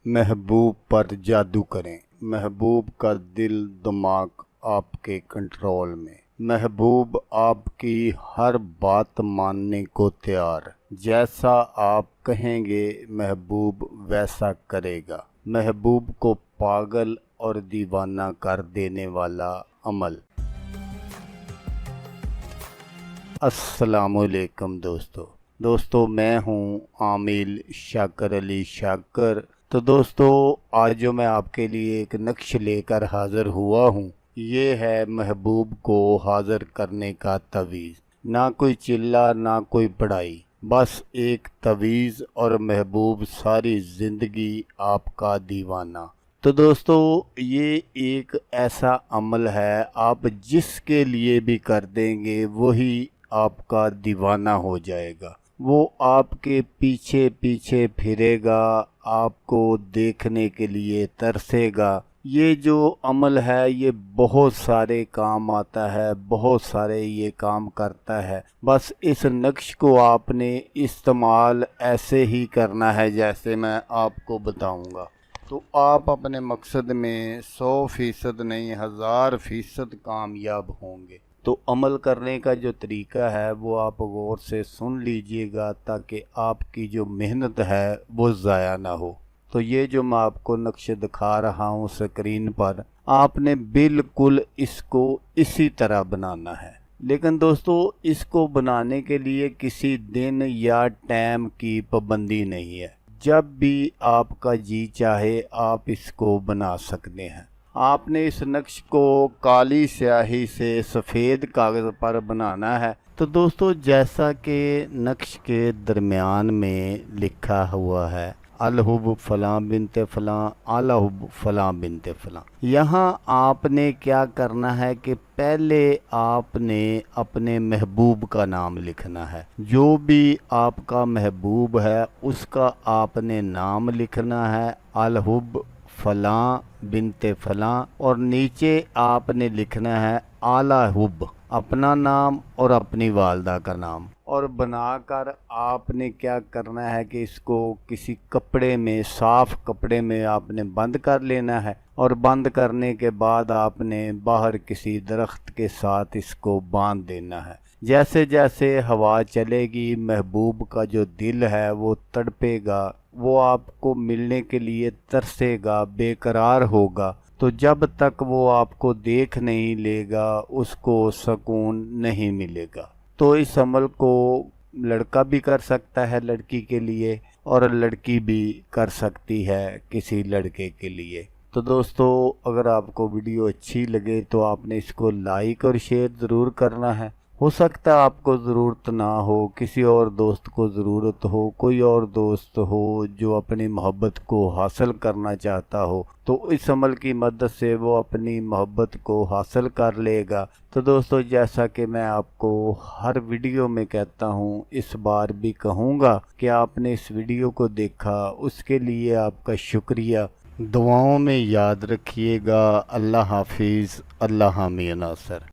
महबूब पर जादू करें। महबूब का दिल दिमाग आपके कंट्रोल में। महबूब आपकी हर बात मानने को तैयार। जैसा आप कहेंगे महबूब वैसा करेगा। महबूब को पागल और दीवाना कर देने वाला अमल। अस्सलामुअलैकुम दोस्तों मैं हूँ आमिल शाकर अली शाकर। तो दोस्तों आज जो मैं आपके लिए एक नक्श लेकर हाज़िर हुआ हूँ, ये है महबूब को हाज़िर करने का तवीज़। ना कोई चिल्ला ना कोई पढ़ाई, बस एक तवीज़ और महबूब सारी ज़िंदगी आपका दीवाना। तो दोस्तों ये एक ऐसा अमल है, आप जिसके लिए भी कर देंगे वही आपका दीवाना हो जाएगा। वो आपके पीछे पीछे फिरेगा, आपको देखने के लिए तरसेगा। ये जो अमल है ये बहुत सारे काम आता है, बहुत सारे ये काम करता है। बस इस नक्श को आपने इस्तेमाल ऐसे ही करना है जैसे मैं आपको बताऊंगा, तो आप अपने मकसद में 100% नहीं 1000% कामयाब होंगे। तो अमल करने का जो तरीका है वो आप गौर से सुन लीजिएगा ताकि आपकी जो मेहनत है वो ज़ाया ना हो। तो ये जो मैं आपको नक्श दिखा रहा हूँ स्क्रीन पर, आपने बिल्कुल इसको इसी तरह बनाना है। लेकिन दोस्तों इसको बनाने के लिए किसी दिन या टाइम की पाबंदी नहीं है। जब भी आपका जी चाहे आप इसको बना सकते हैं। आपने इस नक्श को काली स्याही से सफ़ेद कागज़ पर बनाना है। तो दोस्तों जैसा कि नक्श के दरमियान में लिखा हुआ है, अलहुब फ़लाँ बिनते फ़लाँ अलहुब फ़लाँ बिनते फ़लाँ, यहाँ आपने क्या करना है कि पहले आपने अपने महबूब का नाम लिखना है। जो भी आपका महबूब है उसका आपने नाम लिखना है, अलहुब फ़लाँ बिनते फ़लाँ, और नीचे आपने लिखना है आला हुब, अपना नाम और अपनी वालदा का नाम। और बनाकर आपने क्या करना है कि इसको किसी कपड़े में, साफ़ कपड़े में आपने बंद कर लेना है। और बंद करने के बाद आपने बाहर किसी दरख्त के साथ इसको बांध देना है। जैसे जैसे हवा चलेगी महबूब का जो दिल है वो तड़पेगा, वो आपको मिलने के लिए तरसेगा, बेकरार होगा। तो जब तक वो आपको देख नहीं लेगा उसको सुकून नहीं मिलेगा। तो इस अमल को लड़का भी कर सकता है लड़की के लिए, और लड़की भी कर सकती है किसी लड़के के लिए। तो दोस्तों अगर आपको वीडियो अच्छी लगे तो आपने इसको लाइक और शेयर ज़रूर करना है। हो सकता है आपको ज़रूरत ना हो, किसी और दोस्त को ज़रूरत हो, कोई और दोस्त हो जो अपनी मोहब्बत को हासिल करना चाहता हो, तो इस अमल की मदद से वो अपनी मोहब्बत को हासिल कर लेगा। तो दोस्तों जैसा कि मैं आपको हर वीडियो में कहता हूँ, इस बार भी कहूँगा कि आपने इस वीडियो को देखा उसके लिए आपका शुक्रिया। दुआओं में याद रखिएगा। अल्लाह हाफिज़। अल्लाह हामी नासर।